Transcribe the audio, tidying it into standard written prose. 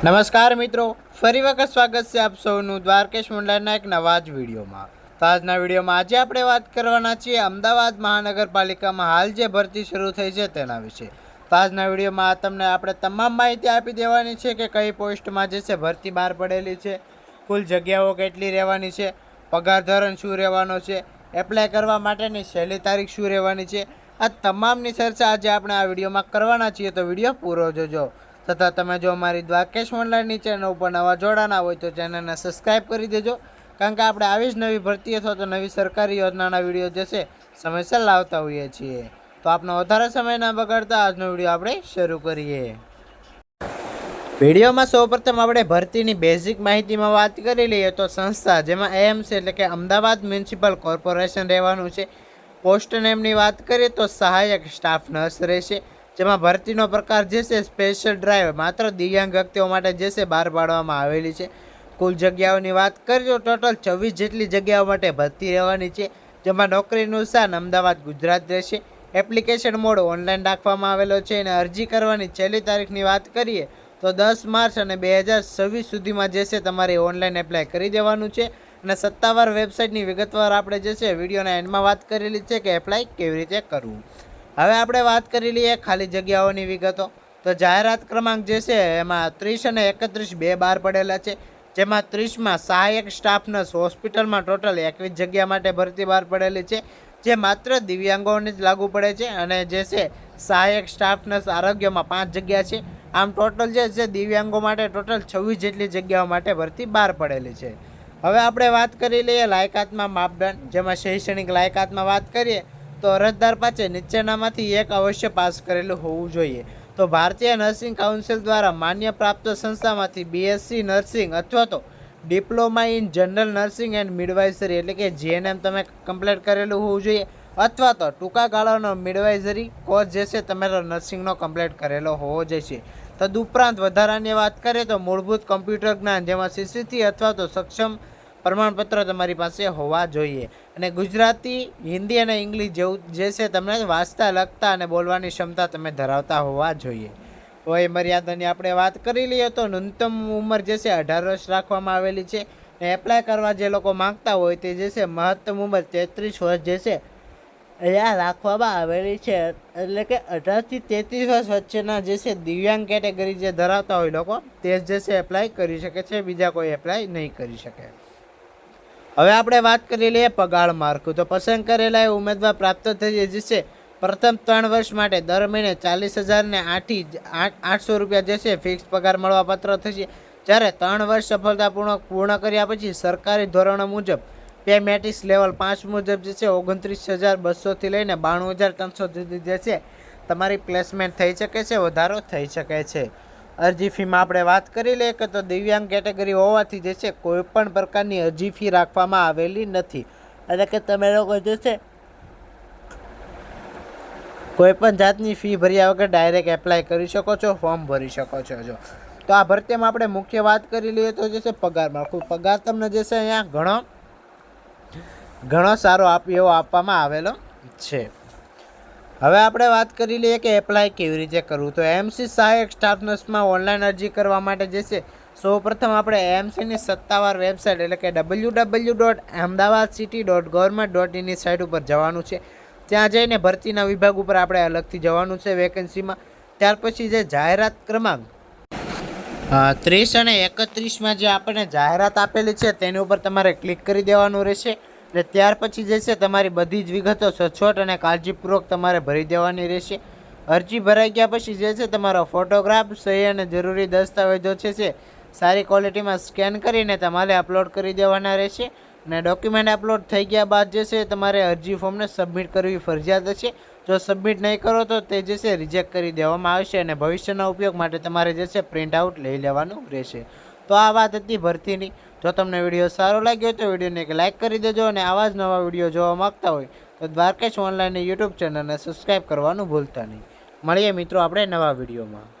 નમસ્કાર મિત્રો, ફરી વખત સ્વાગત છે આપ સૌનું દ્વારકેશ ઓનલાઈનના એક નવા જ વિડીયોમાં. તો આજના વિડીયોમાં આજે આપણે વાત કરવાના છીએ અમદાવાદ મહાનગરપાલિકામાં હાલ જે ભરતી શરૂ થઈ છે તેના વિશે. તો આજના વિડીયોમાં તમને આપણે તમામ માહિતી આપી દેવાની છે કે કઈ પોસ્ટમાં જે છે ભરતી બહાર પડેલી છે, કુલ જગ્યાઓ કેટલી રહેવાની છે, પગાર ધોરણ શું રહેવાનો છે, એપ્લાય કરવા માટેની છેલ્લી તારીખ શું રહેવાની છે, આ તમામની ચર્ચા આજે આપણે આ વિડીયોમાં કરવાના છીએ. તો વિડીયો પૂરો જોજો. તથા તમે જો અમારી દ્વારકેશ ઓનલાઈનની ચેનલ ઉપર નવા જોડાના હોય તો ચેનલને સબસ્ક્રાઈબ કરી દેજો, કારણ કે આપણે આવી જ નવી ભરતી અથવા તો નવી સરકારી યોજનાના વિડીયો જે છે સમયસર લાવતા હોઈએ છીએ. તો આપનો વધારે સમય ના બગાડતા આજનો વિડીયો આપણે શરૂ કરીએ. વિડીયોમાં સૌપ્રથમ આપણે ભરતીની બેઝિક માહિતીમાં વાત કરી લઈએ તો સંસ્થા જેમાં એએમસી એટલે કે અમદાવાદ મ્યુનિસિપલ કોર્પોરેશન રહેવાનું છે. પોસ્ટ નેમની વાત કરીએ તો સહાયક સ્ટાફ નર્સ રહેશે, જેમાં ભરતીનો પ્રકાર જે છે સ્પેશિયલ ડ્રાઈવ માત્ર દિવ્યાંગ વ્યક્તિઓ માટે જે છે બહાર પાડવામાં આવેલી છે. કુલ જગ્યાઓની વાત કરીએ તો ટોટલ 26 જેટલી જગ્યાઓ માટે ભરતી રહેવાની છે, જેમાં નોકરીનું સ્થાન અમદાવાદ ગુજરાત રહેશે. એપ્લિકેશન મોડ ઓનલાઈન રાખવામાં આવેલો છે અને અરજી કરવાની છેલ્લી તારીખની વાત કરીએ તો 10 માર્ચ અને 2026 સુધીમાં જે છે તમારે ઓનલાઈન એપ્લાય કરી દેવાનું છે. અને સત્તાવાર વેબસાઇટની વિગતવાર આપણે જે છે વિડીયોના એન્ડમાં વાત કરેલી છે કે એપ્લાય કેવી રીતે કરવું. હવે આપણે વાત કરી લઈએ ખાલી જગ્યાઓની વિગતો. તો જાહેરાત ક્રમાંક જે છે એમાં 30 અને 31 બે બહાર પડેલા છે, જેમાં 30માં સહાયક સ્ટાફ નર્સ હોસ્પિટલમાં ટોટલ 21 જગ્યા માટે ભરતી બહાર પડેલી છે, જે માત્ર દિવ્યાંગોને જ લાગુ પડે છે. અને જે છે સહાયક સ્ટાફ નર્સ આરોગ્યમાં 5 જગ્યા છે. આમ ટોટલ જે છે દિવ્યાંગો માટે ટોટલ 26 જેટલી જગ્યાઓ માટે ભરતી બહાર પડેલી છે. હવે આપણે વાત કરી લઈએ લાયકાતમાં માપદંડ, જેમાં શૈક્ષણિક લાયકાતમાં વાત કરીએ તો અરજદાર પાસે નીચેનામાંથી એક અવશ્ય પાસ કરેલું હોવું જોઈએ. તો ભારતીય નર્સિંગ કાઉન્સિલ દ્વારા માન્ય પ્રાપ્ત સંસ્થામાંથી બીએસસી નર્સિંગ અથવા તો diploma in general nursing and midwifery એટલે કે જીએનએમ તમે કમ્પ્લીટ કરેલું હોવું જોઈએ, અથવા તો ટૂંકા ગાળાનો મિડવાઇઝરી કોર્સ જે છે તમારો નર્સિંગનો કમ્પ્લીટ કરેલો હોવો જોઈએ. તદુપરાંત વધારાની વાત કરીએ તો મૂળભૂત કમ્પ્યુટર જ્ઞાન જેમાં સીસીથી અથવા તો સક્ષમ પ્રમાણપત્ર તમારી પાસે હોવા જોઈએ. અને ગુજરાતી, હિન્દી અને ઇંગ્લિશ જેવું જે છે તમને વાંચતા, લખતા અને બોલવાની ક્ષમતા તમે ધરાવતા હોવા જોઈએ. વય મર્યાદાની આપણે વાત કરી લઈએ તો ન્યૂનતમ ઉંમર જે છે 18 વર્ષ રાખવામાં આવેલી છે. અને એપ્લાય કરવા જે લોકો માંગતા હોય તે જે છે મહત્તમ ઉંમર 33 વર્ષ જે છે અહીંયા રાખવામાં આવેલી છે. એટલે કે 18 થી 33 વર્ષ વચ્ચેના જે છે દિવ્યાંગ કેટેગરી જે ધરાવતા હોય લોકો તે જે છે એપ્લાય કરી શકે છે, બીજા કોઈ એપ્લાય નહીં કરી શકે. હવે આપણે વાત કરી લઈએ પગાર માળખું. તો પસંદ કરેલા ઉમેદવાર પ્રાપ્ત થઈ જે છે પ્રથમ 3 વર્ષ માટે દર મહિને 40,000 ને 800 રૂપિયા જે છે ફિક્સ પગાર મળવાપાત્ર થશે. જ્યારે 3 વર્ષ સફળતાપૂર્વક પૂર્ણ કર્યા પછી સરકારી ધોરણો મુજબ પે મેટ્રિક્સ લેવલ 5 મુજબ જે છે 29,200 થી લઈને 92,300 સુધી જે છે તમારી પ્લેસમેન્ટ થઈ શકે છે, વધારો થઈ શકે છે. અરજી ફીમાં આપણે વાત કરી લઈએ કે તો દિવ્યાંગ કેટેગરી હોવાથી જે છે કોઈ પણ પ્રકારની અરજી ફી રાખવામાં આવેલી નથી. એટલે કે તમે લોકો જે છે કોઈ પણ જાતની ફી ભર્યા વગર ડાયરેક્ટ એપ્લાય કરી શકો છો, ફોર્મ ભરી શકો છો. તો આ ભરતીમાં આપણે મુખ્ય વાત કરી લઈએ તો જે છે પગાર માળખું. પગાર તમને જે છે અહીંયા ઘણો સારો એવો આપવામાં આવેલો છે. હવે આપણે વાત કરી લઈએ કે એપ્લાય કેવી રીતે કરવું. તો એએમસી સહાયક સ્ટાફ નર્સમાં ઓનલાઈન અરજી કરવા માટે જે છે સૌપ્રથમ આપણે એએમસીની સત્તાવાર વેબસાઇટ એટલે કે www.ahmedabadcity.government.in ની સાઇટ ઉપર જવાનું છે. ત્યાં જઈને ભરતીના વિભાગ ઉપર આપણે અલગથી જવાનું છે વેકેન્સીમાં. ત્યાર પછી જે જાહેરાત ક્રમાંક 30 અને 31માં જે આપણને જાહેરાત આપેલી છે તેની ઉપર તમારે ક્લિક કરી દેવાનું રહેશે. એટલે ત્યાર પછી જે છે તમારી બધી જ વિગતો સચોટ અને કાળજીપૂર્વક તમારે ભરી દેવાની રહેશે. અરજી ભરાઈ ગયા પછી જે છે તમારો ફોટોગ્રાફ, સહી અને જરૂરી દસ્તાવેજો છે સારી ક્વોલિટીમાં સ્કેન કરીને તમારે અપલોડ કરી દેવાના રહેશે. અને ડોક્યુમેન્ટ અપલોડ થઈ ગયા બાદ જે છે તમારે અરજી ફોર્મને સબમિટ કરવી ફરજિયાત છે. જો સબમિટ નહીં કરો તો તે જે છે રિજેક્ટ કરી દેવામાં આવશે અને ભવિષ્યના ઉપયોગ માટે તમારે જે છે પ્રિન્ટ આઉટ લઈ લેવાનું રહેશે. તો આ વાત હતી ભરતીની. જો તમને વિડીયો સારો લાગ્યો તો વિડીયોને એક લાઇક કરી દેજો અને આવા જ નવા વિડીયો જોવા માંગતા હોય તો દ્વારકેશ ઓનલાઈનની યુટ્યુબ ચેનલને સબસ્ક્રાઈબ કરવાનું ભૂલતા નહીં. મળીએ મિત્રો આપણે નવા વિડીયોમાં.